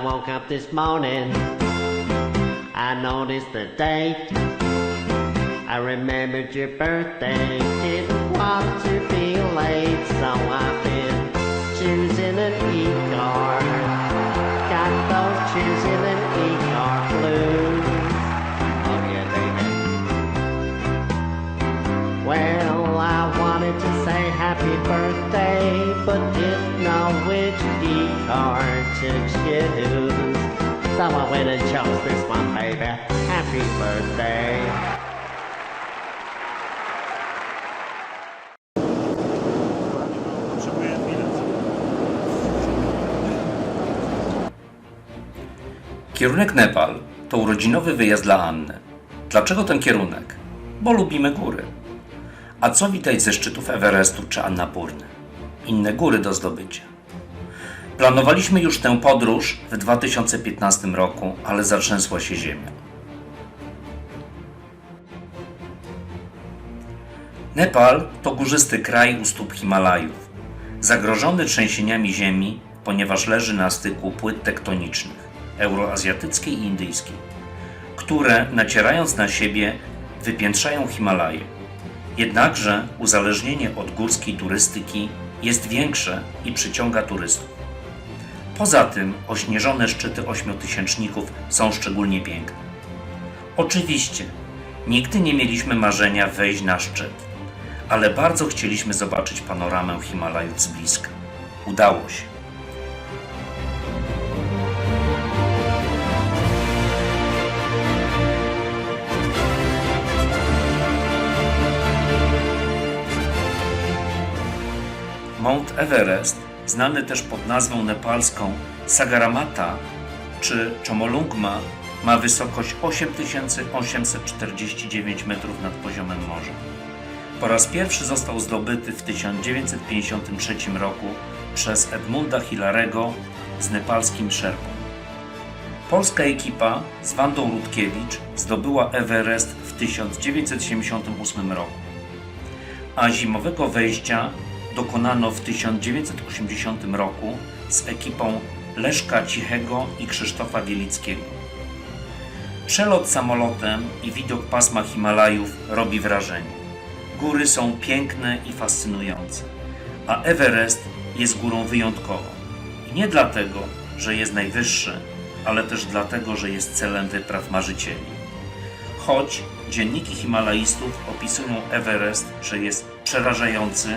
woke up this morning, I noticed the date. I remembered your birthday, didn't want to be late, so I've been choosing an e-car. Got those choosing an e-car blues. Oh yeah, baby. Well, I wanted to say happy birthday, but didn't know which e-car to choose. So I went and chose this one, baby. Happy birthday. Kierunek Nepal to urodzinowy wyjazd dla Anny. Dlaczego ten kierunek? Bo lubimy góry. A co widać ze szczytów Everestu czy Annapurny? Inne góry do zdobycia. Planowaliśmy już tę podróż w 2015 roku, ale zatrzęsła się ziemia. Nepal to górzysty kraj u stóp Himalajów, zagrożony trzęsieniami ziemi, ponieważ leży na styku płyt tektonicznych, euroazjatyckiej i indyjskiej, które nacierając na siebie wypiętrzają Himalaje. Jednakże uzależnienie od górskiej turystyki jest większe i przyciąga turystów. Poza tym ośnieżone szczyty ośmiotysięczników są szczególnie piękne. Oczywiście, nigdy nie mieliśmy marzenia wejść na szczyt, ale bardzo chcieliśmy zobaczyć panoramę Himalajów z bliska. Udało się. Mount Everest, znany też pod nazwą nepalską Sagarmatha czy Chomolungma, ma wysokość 8849 metrów nad poziomem morza. Po raz pierwszy został zdobyty w 1953 roku przez Edmunda Hilarego z nepalskim Sherpą. Polska ekipa z Wandą Rutkiewicz zdobyła Everest w 1978 roku, a zimowego wejścia dokonano w 1980 roku z ekipą Leszka Cichego i Krzysztofa Wielickiego. Przelot samolotem i widok pasma Himalajów robi wrażenie. Góry są piękne i fascynujące, a Everest jest górą wyjątkową. I nie dlatego, że jest najwyższy, ale też dlatego, że jest celem wypraw marzycieli. Choć dzienniki himalaistów opisują Everest, że jest przerażający,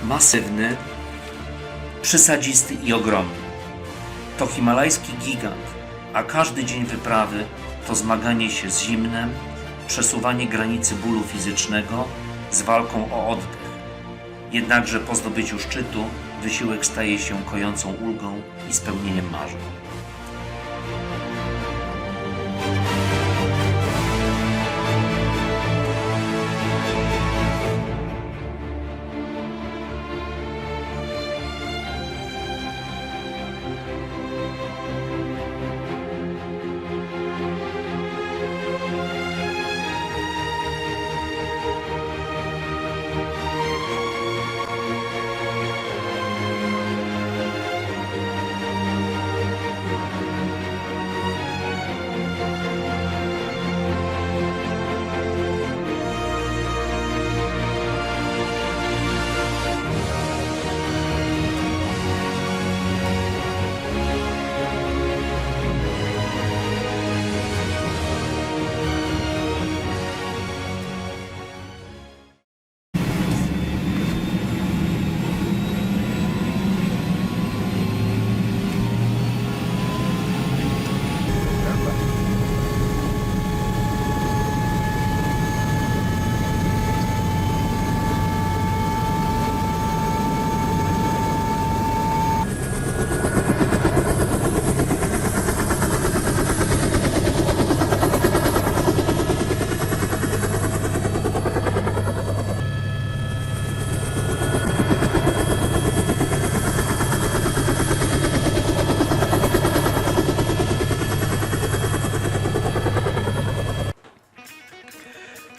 masywny, przysadzisty i ogromny. To himalajski gigant, a każdy dzień wyprawy to zmaganie się z zimnem, przesuwanie granicy bólu fizycznego z walką o oddech. Jednakże po zdobyciu szczytu wysiłek staje się kojącą ulgą i spełnieniem marzeń.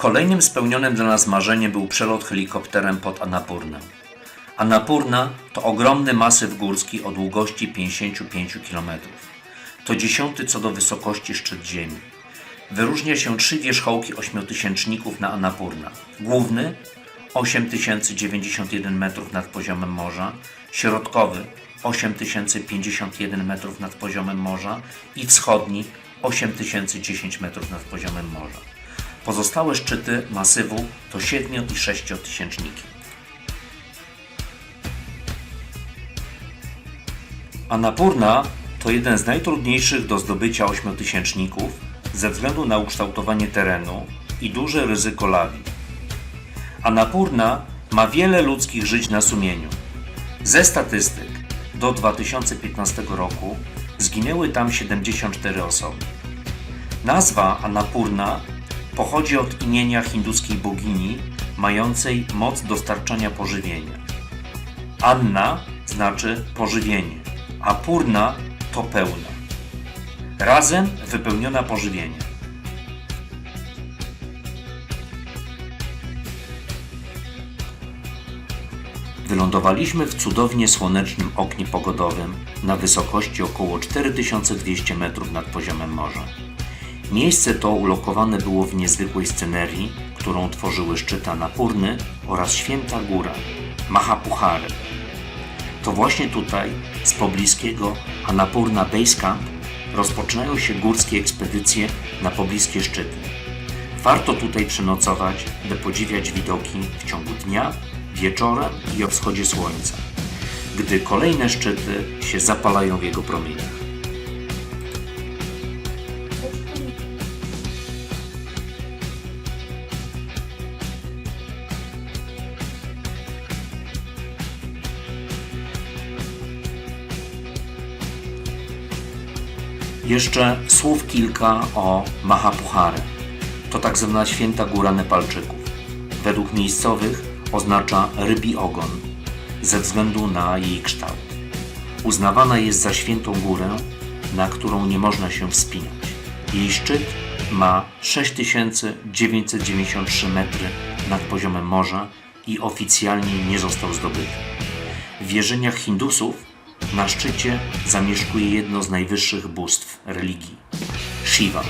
Kolejnym spełnionym dla nas marzeniem był przelot helikopterem pod Annapurnę. Annapurna to ogromny masyw górski o długości 55 km. To 10. co do wysokości szczyt Ziemi. Wyróżnia się 3 wierzchołki ośmiotysięczników na Annapurna. Główny 8091 metrów nad poziomem morza, środkowy 8051 metrów nad poziomem morza i wschodni 8010 metrów nad poziomem morza. Pozostałe szczyty masywu to 7 i 6 tysięczniki. Annapurna to jeden z najtrudniejszych do zdobycia ośmiotysięczników ze względu na ukształtowanie terenu i duże ryzyko lawin. Annapurna ma wiele ludzkich żyć na sumieniu. Ze statystyk do 2015 roku zginęły tam 74 osoby. Nazwa Annapurna pochodzi od imienia hinduskiej bogini mającej moc dostarczania pożywienia. Anna znaczy pożywienie, a Purna to pełna. Razem wypełniona pożywieniem. Wylądowaliśmy w cudownie słonecznym oknie pogodowym na wysokości około 4200 metrów nad poziomem morza. Miejsce to ulokowane było w niezwykłej scenerii, którą tworzyły szczyty Annapurny oraz święta góra Mahapuchary. To właśnie tutaj, z pobliskiego Annapurna Base Camp, rozpoczynają się górskie ekspedycje na pobliskie szczyty. Warto tutaj przenocować, by podziwiać widoki w ciągu dnia, wieczorem i o wschodzie słońca, gdy kolejne szczyty się zapalają w jego promieniach. Jeszcze słów kilka o Mahapuchary. To tak zwana święta góra Nepalczyków. Według miejscowych oznacza rybi ogon ze względu na jej kształt. Uznawana jest za świętą górę, na którą nie można się wspinać. Jej szczyt ma 6993 metry nad poziomem morza i oficjalnie nie został zdobyty. W wierzeniach Hindusów na szczycie zamieszkuje jedno z najwyższych bóstw religii – Shiva.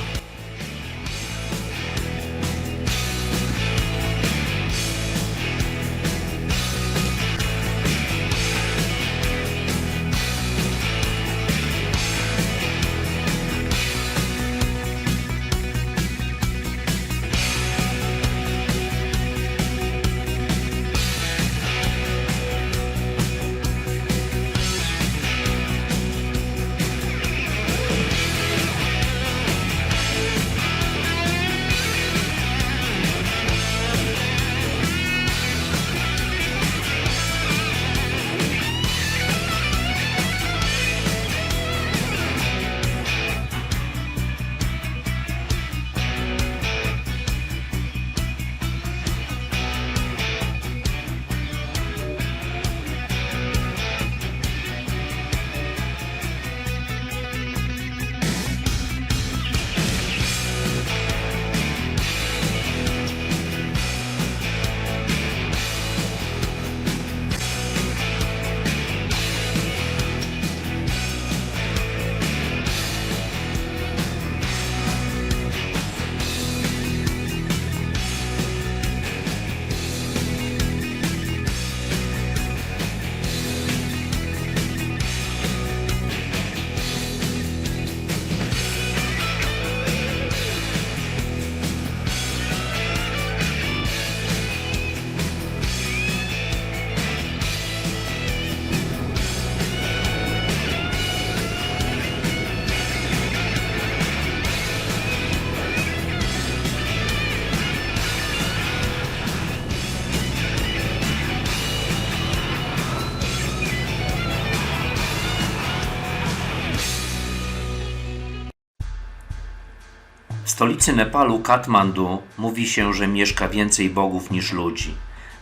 W stolicy Nepalu, Katmandu, mówi się, że mieszka więcej bogów niż ludzi.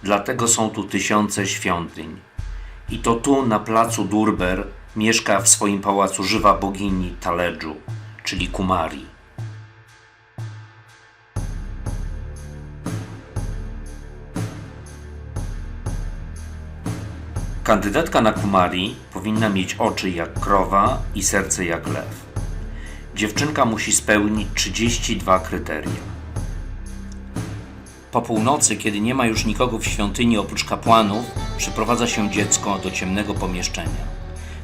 Dlatego są tu tysiące świątyń. I to tu, na placu Durbar, mieszka w swoim pałacu żywa bogini Taledżu, czyli Kumari. Kandydatka na Kumari powinna mieć oczy jak krowa i serce jak lew. Dziewczynka musi spełnić 32 kryteria. Po północy, kiedy nie ma już nikogo w świątyni oprócz kapłanów, przyprowadza się dziecko do ciemnego pomieszczenia.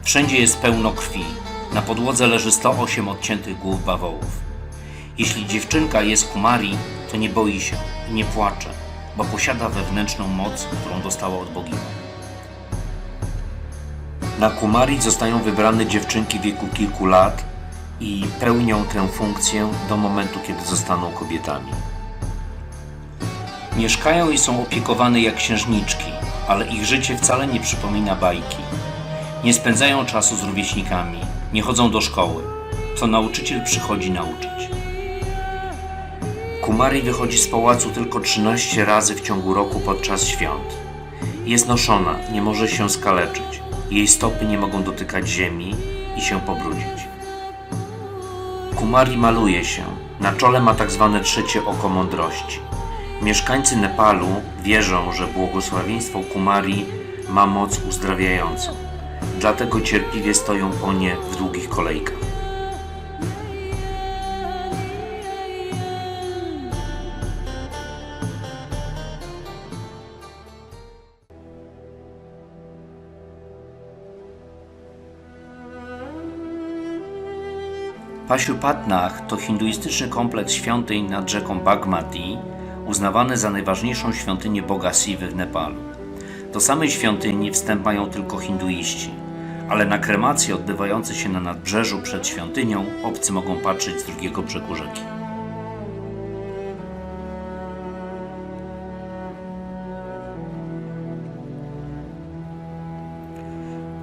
Wszędzie jest pełno krwi. Na podłodze leży 108 odciętych głów bawołów. Jeśli dziewczynka jest kumari, to nie boi się i nie płacze, bo posiada wewnętrzną moc, którą dostała od bogini. Na kumari zostają wybrane dziewczynki w wieku kilku lat i pełnią tę funkcję do momentu, kiedy zostaną kobietami. Mieszkają i są opiekowane jak księżniczki, ale ich życie wcale nie przypomina bajki. Nie spędzają czasu z rówieśnikami, nie chodzą do szkoły. Co nauczyciel przychodzi nauczyć. Kumari wychodzi z pałacu tylko 13 razy w ciągu roku podczas świąt. Jest noszona, nie może się skaleczyć. Jej stopy nie mogą dotykać ziemi i się pobrudzić. Kumari maluje się. Na czole ma tak zwane trzecie oko mądrości. Mieszkańcy Nepalu wierzą, że błogosławieństwo Kumari ma moc uzdrawiającą. Dlatego cierpliwie stoją po nie w długich kolejkach. Pashupatnach to hinduistyczny kompleks świątyń nad rzeką Bagmati, uznawany za najważniejszą świątynię boga Siwy w Nepalu. Do samej świątyni wstęp mają tylko hinduiści, ale na kremacje odbywające się na nadbrzeżu przed świątynią obcy mogą patrzeć z drugiego brzegu rzeki.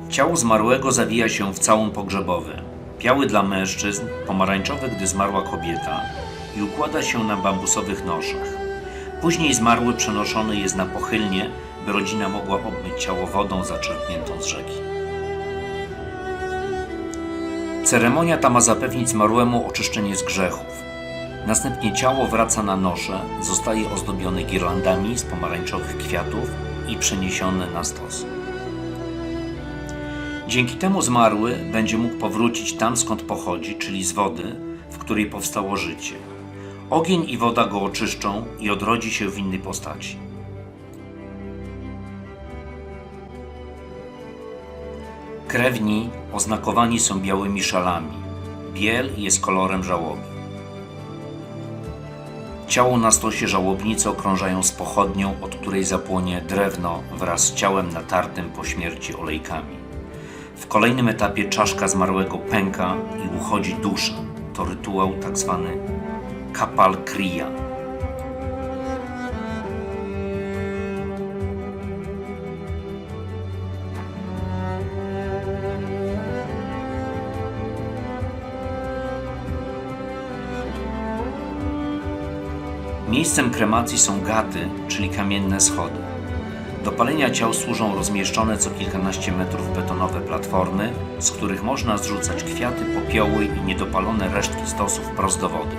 Ciało zmarłego zawija się w całun pogrzebowy, biały dla mężczyzn, pomarańczowy, gdy zmarła kobieta, i układa się na bambusowych noszach. Później zmarły przenoszony jest na pochylnię, by rodzina mogła obmyć ciało wodą zaczerpniętą z rzeki. Ceremonia ta ma zapewnić zmarłemu oczyszczenie z grzechów. Następnie ciało wraca na nosze, zostaje ozdobione girlandami z pomarańczowych kwiatów i przeniesione na stos. Dzięki temu zmarły będzie mógł powrócić tam, skąd pochodzi, czyli z wody, w której powstało życie. Ogień i woda go oczyszczą i odrodzi się w innej postaci. Krewni oznakowani są białymi szalami. Biel jest kolorem żałoby. Ciało na stosie żałobnicy okrążają z pochodnią, od której zapłonie drewno wraz z ciałem natartym po śmierci olejkami. W kolejnym etapie czaszka zmarłego pęka i uchodzi dusza. To rytuał tak zwany Kapal Kriya. Miejscem kremacji są gaty, czyli kamienne schody. Do palenia ciał służą rozmieszczone co kilkanaście metrów betonowe platformy, z których można zrzucać kwiaty, popioły i niedopalone resztki stosów wprost do wody.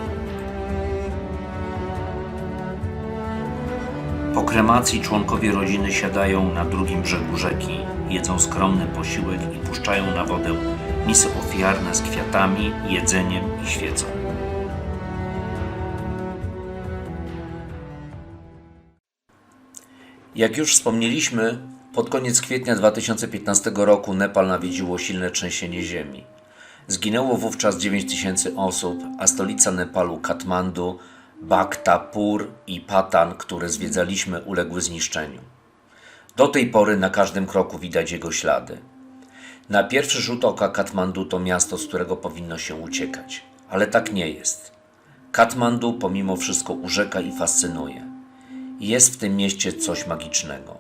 Po kremacji członkowie rodziny siadają na drugim brzegu rzeki, jedzą skromny posiłek i puszczają na wodę misy ofiarne z kwiatami, jedzeniem i świecą. Jak już wspomnieliśmy, pod koniec kwietnia 2015 roku Nepal nawiedziło silne trzęsienie ziemi. Zginęło wówczas 9000 osób, a stolica Nepalu, Katmandu, Bhaktapur i Patan, które zwiedzaliśmy, uległy zniszczeniu. Do tej pory na każdym kroku widać jego ślady. Na pierwszy rzut oka Katmandu to miasto, z którego powinno się uciekać, ale tak nie jest. Katmandu pomimo wszystko urzeka i fascynuje. Jest w tym mieście coś magicznego.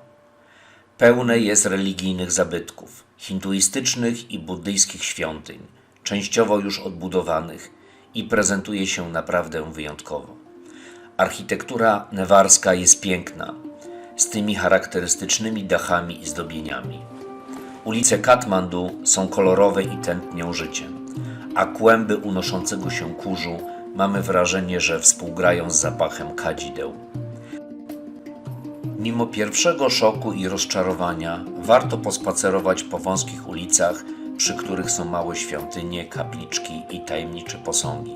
Pełne jest religijnych zabytków, hinduistycznych i buddyjskich świątyń, częściowo już odbudowanych i prezentuje się naprawdę wyjątkowo. Architektura newarska jest piękna, z tymi charakterystycznymi dachami i zdobieniami. Ulice Katmandu są kolorowe i tętnią życiem, a kłęby unoszącego się kurzu mamy wrażenie, że współgrają z zapachem kadzideł. Mimo pierwszego szoku i rozczarowania warto pospacerować po wąskich ulicach, przy których są małe świątynie, kapliczki i tajemnicze posągi.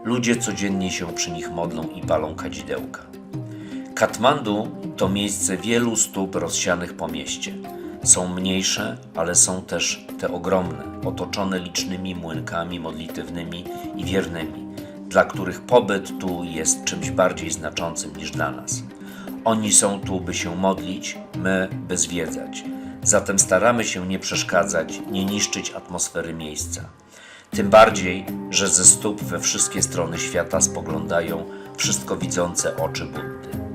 Ludzie codziennie się przy nich modlą i palą kadzidełka. Katmandu to miejsce wielu stóp rozsianych po mieście. Są mniejsze, ale są też te ogromne, otoczone licznymi młynkami modlitewnymi i wiernymi, dla których pobyt tu jest czymś bardziej znaczącym niż dla nas. Oni są tu, by się modlić, my, by zwiedzać. Zatem staramy się nie przeszkadzać, nie niszczyć atmosfery miejsca. Tym bardziej, że ze stóp we wszystkie strony świata spoglądają wszystko widzące oczy Buddy.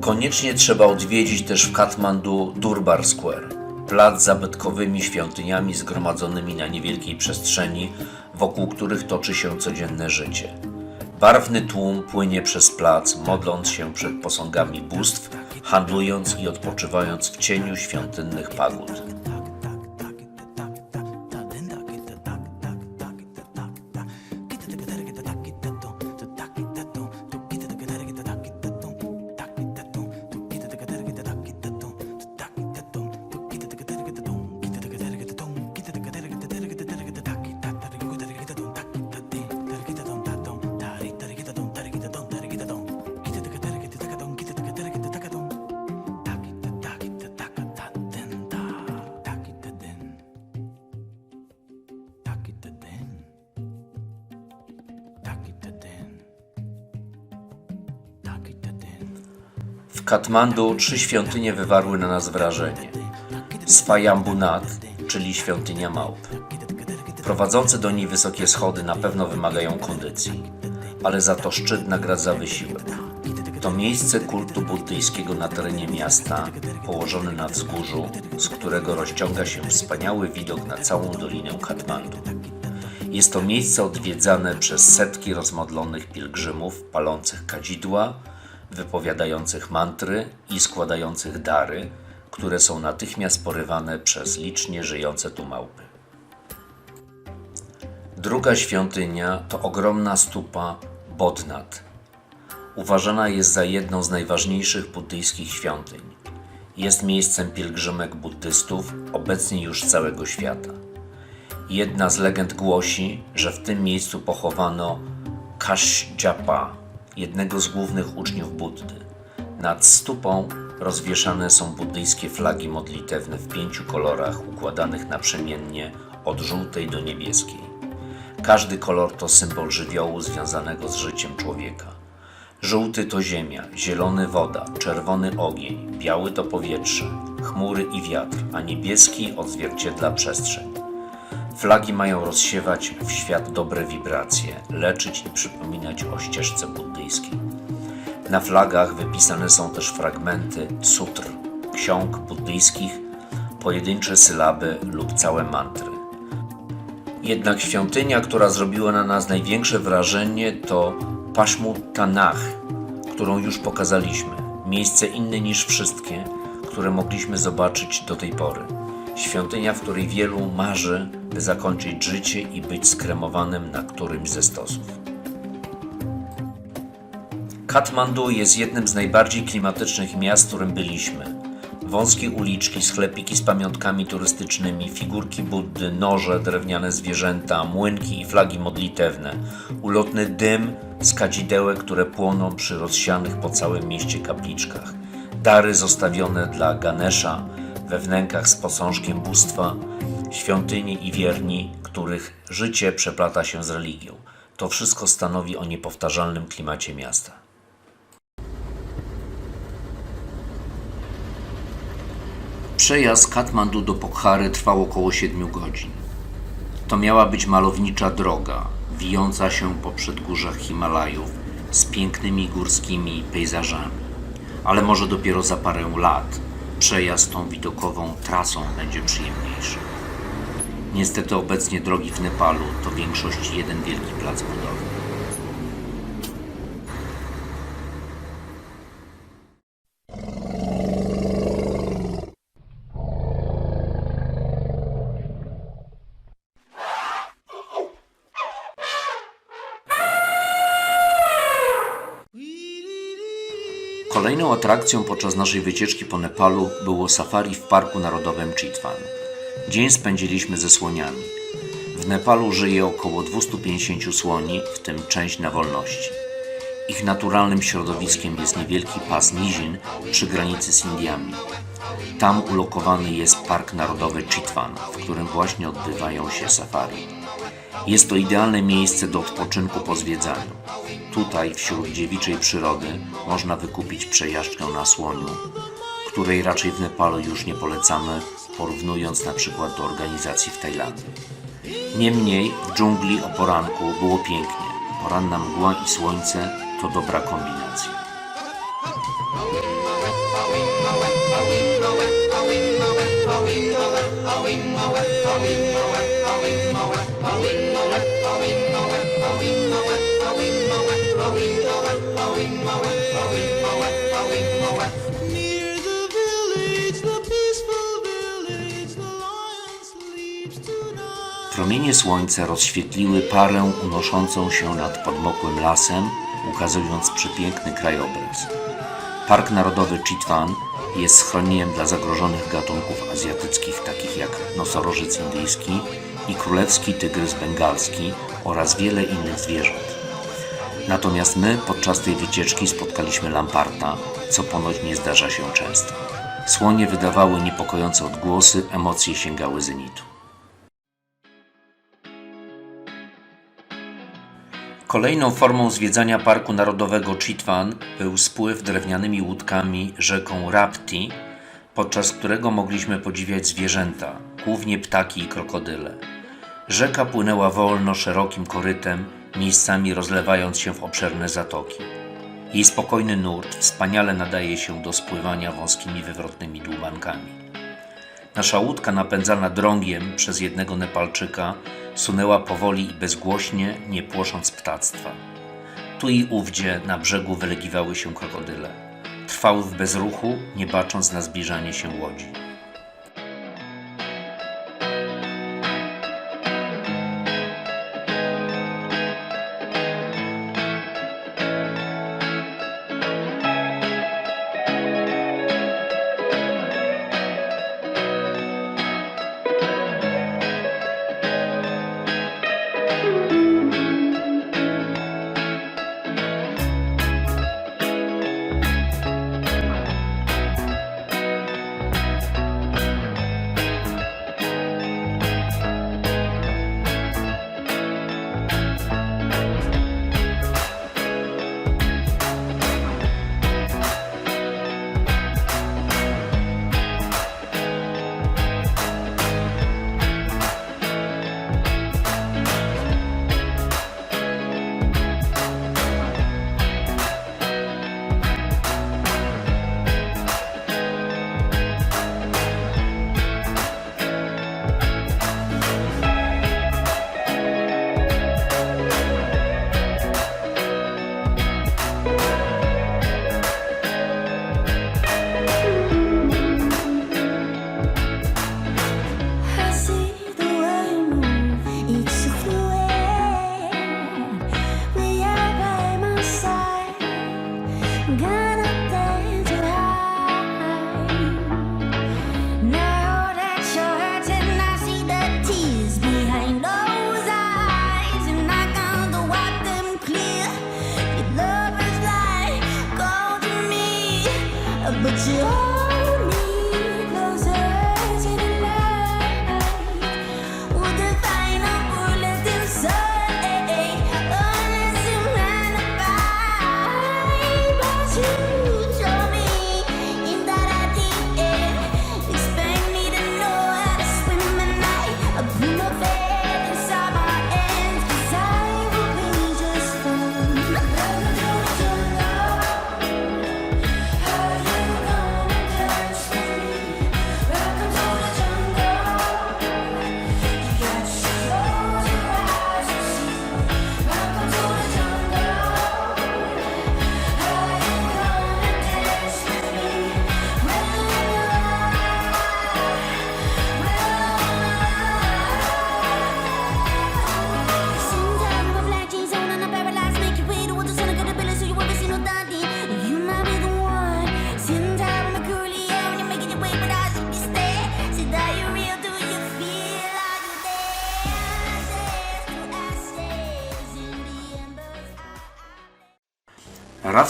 Koniecznie trzeba odwiedzić też w Katmandu Durbar Square, plac z zabytkowymi świątyniami zgromadzonymi na niewielkiej przestrzeni, wokół których toczy się codzienne życie. Barwny tłum płynie przez plac, modląc się przed posągami bóstw, handlując i odpoczywając w cieniu świątynnych pagód. W Katmandu 3 świątynie wywarły na nas wrażenie. Swayambunat, czyli świątynia małp. Prowadzące do niej wysokie schody na pewno wymagają kondycji, ale za to szczyt nagradza wysiłek. To miejsce kultu buddyjskiego na terenie miasta, położone na wzgórzu, z którego rozciąga się wspaniały widok na całą dolinę Katmandu. Jest to miejsce odwiedzane przez setki rozmodlonych pielgrzymów palących kadzidła, wypowiadających mantry i składających dary, które są natychmiast porywane przez licznie żyjące tu małpy. Druga świątynia to ogromna stupa Bodhnath. Uważana jest za jedną z najważniejszych buddyjskich świątyń. Jest miejscem pielgrzymek buddystów, obecnie już z całego świata. Jedna z legend głosi, że w tym miejscu pochowano Kashyapa, jednego z głównych uczniów Buddy. Nad stupą rozwieszane są buddyjskie flagi modlitewne w 5 kolorach układanych naprzemiennie od żółtej do niebieskiej. Każdy kolor to symbol żywiołu związanego z życiem człowieka. Żółty to ziemia, zielony woda, czerwony ogień, biały to powietrze, chmury i wiatr, a niebieski odzwierciedla przestrzeń. Flagi mają rozsiewać w świat dobre wibracje, leczyć i przypominać o ścieżce buddyjskiej. Na flagach wypisane są też fragmenty sutr, ksiąg buddyjskich, pojedyncze sylaby lub całe mantry. Jednak świątynia, która zrobiła na nas największe wrażenie, to Pashmutanach, którą już pokazaliśmy. Miejsce inne niż wszystkie, które mogliśmy zobaczyć do tej pory. Świątynia, w której wielu marzy, by zakończyć życie i być skremowanym na którymś ze stosów. Katmandu jest jednym z najbardziej klimatycznych miast, w którym byliśmy. Wąskie uliczki, sklepiki z pamiątkami turystycznymi, figurki Buddy, noże, drewniane zwierzęta, młynki i flagi modlitewne, ulotny dym z kadzidełek, które płoną przy rozsianych po całym mieście kapliczkach, dary zostawione dla Ganesha we wnękach z posążkiem bóstwa, świątynie i wierni, których życie przeplata się z religią. To wszystko stanowi o niepowtarzalnym klimacie miasta. Przejazd z Katmandu do Pokhary trwał około 7 godzin. To miała być malownicza droga, wijąca się po przedgórzach Himalajów z pięknymi górskimi pejzażami. Ale może dopiero za parę lat przejazd tą widokową trasą będzie przyjemniejszy. Niestety obecnie drogi w Nepalu to w większości jeden wielki plac budowy. Kolejną atrakcją podczas naszej wycieczki po Nepalu było safari w Parku Narodowym Chitwan. Dzień spędziliśmy ze słoniami. W Nepalu żyje około 250 słoni, w tym część na wolności. Ich naturalnym środowiskiem jest niewielki pas nizin przy granicy z Indiami. Tam ulokowany jest Park Narodowy Chitwan, w którym właśnie odbywają się safari. Jest to idealne miejsce do odpoczynku po zwiedzaniu. Tutaj, wśród dziewiczej przyrody, można wykupić przejażdżkę na słoniu, której raczej w Nepalu już nie polecamy, porównując na przykład do organizacji w Tajlandii. Niemniej w dżungli o poranku było pięknie. Poranna mgła i słońce to dobra kombinacja. Promienie słońca rozświetliły parę unoszącą się nad podmokłym lasem, ukazując przepiękny krajobraz. Park Narodowy Chitwan jest schronieniem dla zagrożonych gatunków azjatyckich, takich jak nosorożec indyjski i królewski tygrys bengalski oraz wiele innych zwierząt. Natomiast my podczas tej wycieczki spotkaliśmy lamparta, co ponoć nie zdarza się często. Słonie wydawały niepokojące odgłosy, emocje sięgały zenitu. Kolejną formą zwiedzania Parku Narodowego Chitwan był spływ drewnianymi łódkami rzeką Rapti, podczas którego mogliśmy podziwiać zwierzęta, głównie ptaki i krokodyle. Rzeka płynęła wolno, szerokim korytem, miejscami rozlewając się w obszerne zatoki. Jej spokojny nurt wspaniale nadaje się do spływania wąskimi, wywrotnymi dłubankami. Nasza łódka napędzana drągiem przez jednego Nepalczyka sunęła powoli i bezgłośnie, nie płosząc ptactwa. Tu i ówdzie na brzegu wylegiwały się krokodyle. Trwały w bezruchu, nie bacząc na zbliżanie się łodzi.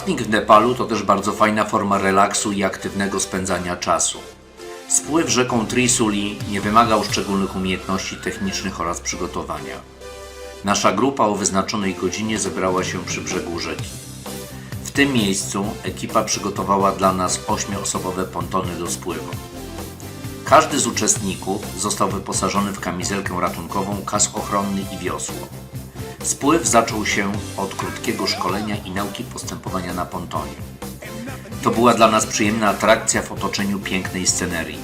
Rafting w Nepalu to też bardzo fajna forma relaksu i aktywnego spędzania czasu. Spływ rzeką Trisuli nie wymagał szczególnych umiejętności technicznych oraz przygotowania. Nasza grupa o wyznaczonej godzinie zebrała się przy brzegu rzeki. W tym miejscu ekipa przygotowała dla nas 8-osobowe pontony do spływu. Każdy z uczestników został wyposażony w kamizelkę ratunkową, kask ochronny i wiosło. Spływ zaczął się od krótkiego szkolenia i nauki postępowania na pontonie. To była dla nas przyjemna atrakcja w otoczeniu pięknej scenerii.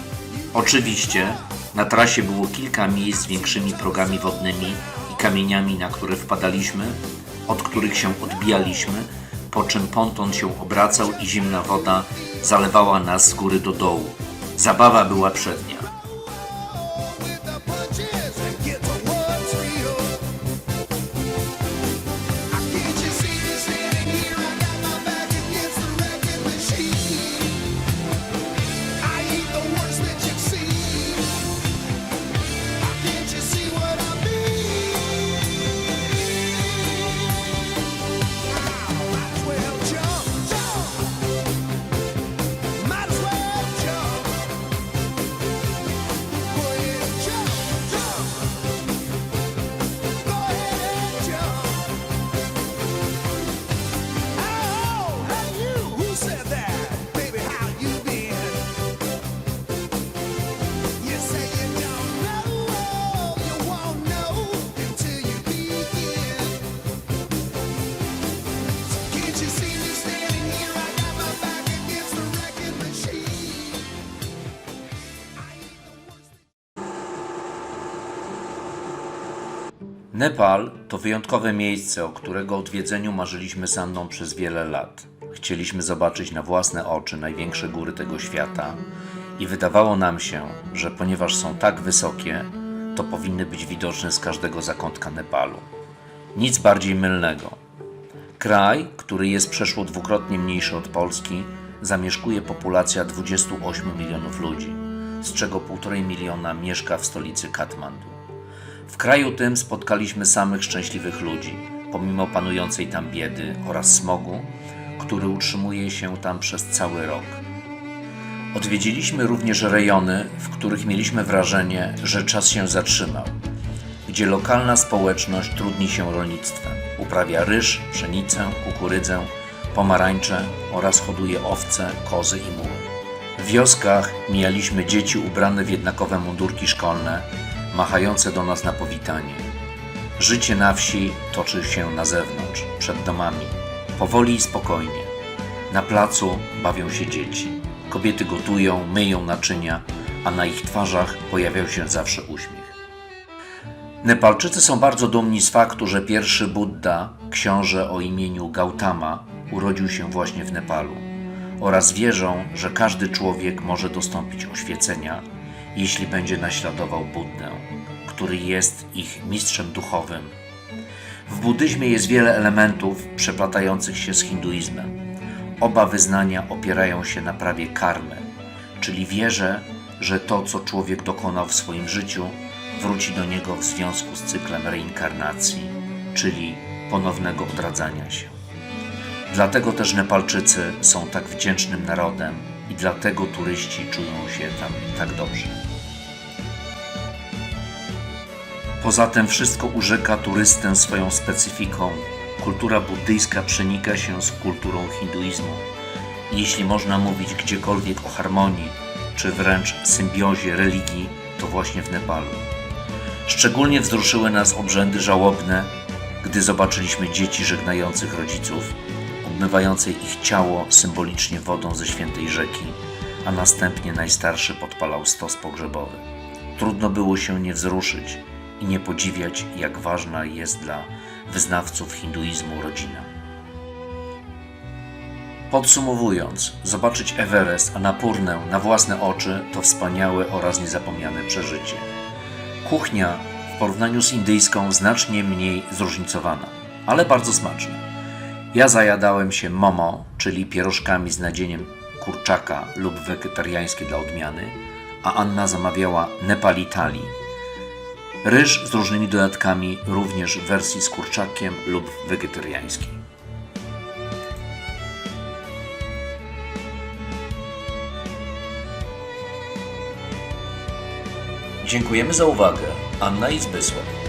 Oczywiście na trasie było kilka miejsc z większymi progami wodnymi i kamieniami, na które wpadaliśmy, od których się odbijaliśmy, po czym ponton się obracał i zimna woda zalewała nas z góry do dołu. Zabawa była przednia. Nepal to wyjątkowe miejsce, o którego odwiedzeniu marzyliśmy z Anną przez wiele lat. Chcieliśmy zobaczyć na własne oczy największe góry tego świata i wydawało nam się, że ponieważ są tak wysokie, to powinny być widoczne z każdego zakątka Nepalu. Nic bardziej mylnego. Kraj, który jest przeszło dwukrotnie mniejszy od Polski, zamieszkuje populacja 28 milionów ludzi, z czego 1,5 miliona mieszka w stolicy Katmandu. W kraju tym spotkaliśmy samych szczęśliwych ludzi, pomimo panującej tam biedy oraz smogu, który utrzymuje się tam przez cały rok. Odwiedziliśmy również rejony, w których mieliśmy wrażenie, że czas się zatrzymał, gdzie lokalna społeczność trudni się rolnictwem, uprawia ryż, pszenicę, kukurydzę, pomarańcze oraz hoduje owce, kozy i muły. W wioskach mijaliśmy dzieci ubrane w jednakowe mundurki szkolne, machające do nas na powitanie. Życie na wsi toczy się na zewnątrz, przed domami, powoli i spokojnie. Na placu bawią się dzieci. Kobiety gotują, myją naczynia, a na ich twarzach pojawiał się zawsze uśmiech. Nepalczycy są bardzo dumni z faktu, że pierwszy Buddha, książę o imieniu Gautama, urodził się właśnie w Nepalu oraz wierzą, że każdy człowiek może dostąpić oświecenia, jeśli będzie naśladował Buddę, który jest ich mistrzem duchowym. W buddyzmie jest wiele elementów przeplatających się z hinduizmem. Oba wyznania opierają się na prawie karmy, czyli wierze, że to, co człowiek dokonał w swoim życiu, wróci do niego w związku z cyklem reinkarnacji, czyli ponownego odradzania się. Dlatego też Nepalczycy są tak wdzięcznym narodem i dlatego turyści czują się tam tak dobrze. Poza tym wszystko urzeka turystę swoją specyfiką. Kultura buddyjska przenika się z kulturą hinduizmu. I jeśli można mówić gdziekolwiek o harmonii, czy wręcz symbiozie religii, to właśnie w Nepalu. Szczególnie wzruszyły nas obrzędy żałobne, gdy zobaczyliśmy dzieci żegnających rodziców, obmywającej ich ciało symbolicznie wodą ze świętej rzeki, a następnie najstarszy podpalał stos pogrzebowy. Trudno było się nie wzruszyć i nie podziwiać, jak ważna jest dla wyznawców hinduizmu rodzina. Podsumowując, zobaczyć Everest, Annapurnę na własne oczy to wspaniałe oraz niezapomniane przeżycie. Kuchnia w porównaniu z indyjską znacznie mniej zróżnicowana, ale bardzo smaczna. Ja zajadałem się momo, czyli pierożkami z nadzieniem kurczaka lub wegetariańskie dla odmiany, a Anna zamawiała Nepali thali. Ryż z różnymi dodatkami, również w wersji z kurczakiem lub wegetariańskiej. Dziękujemy za uwagę. Anna i Zbysław.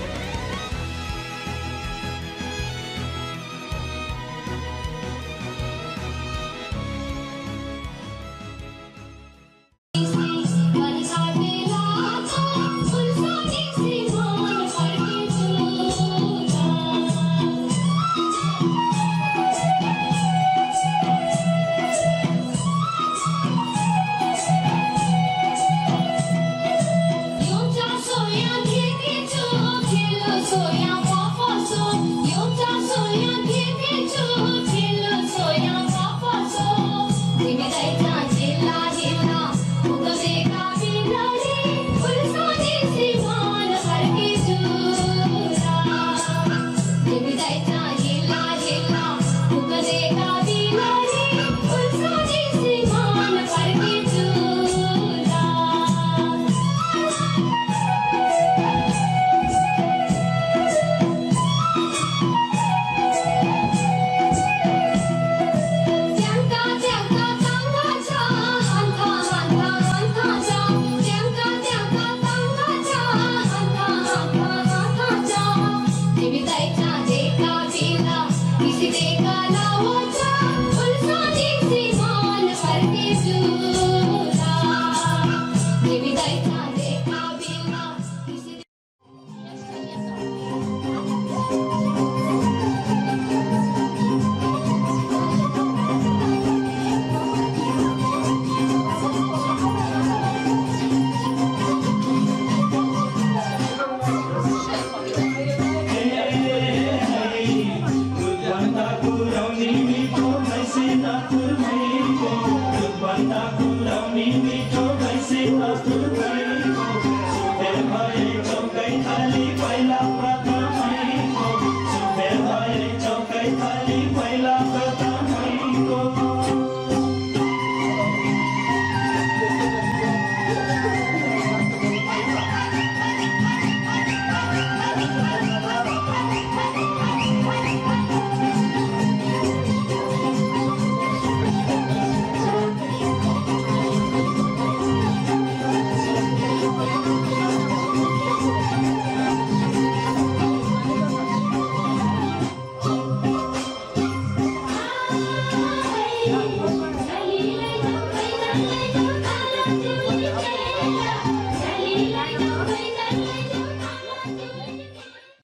Aku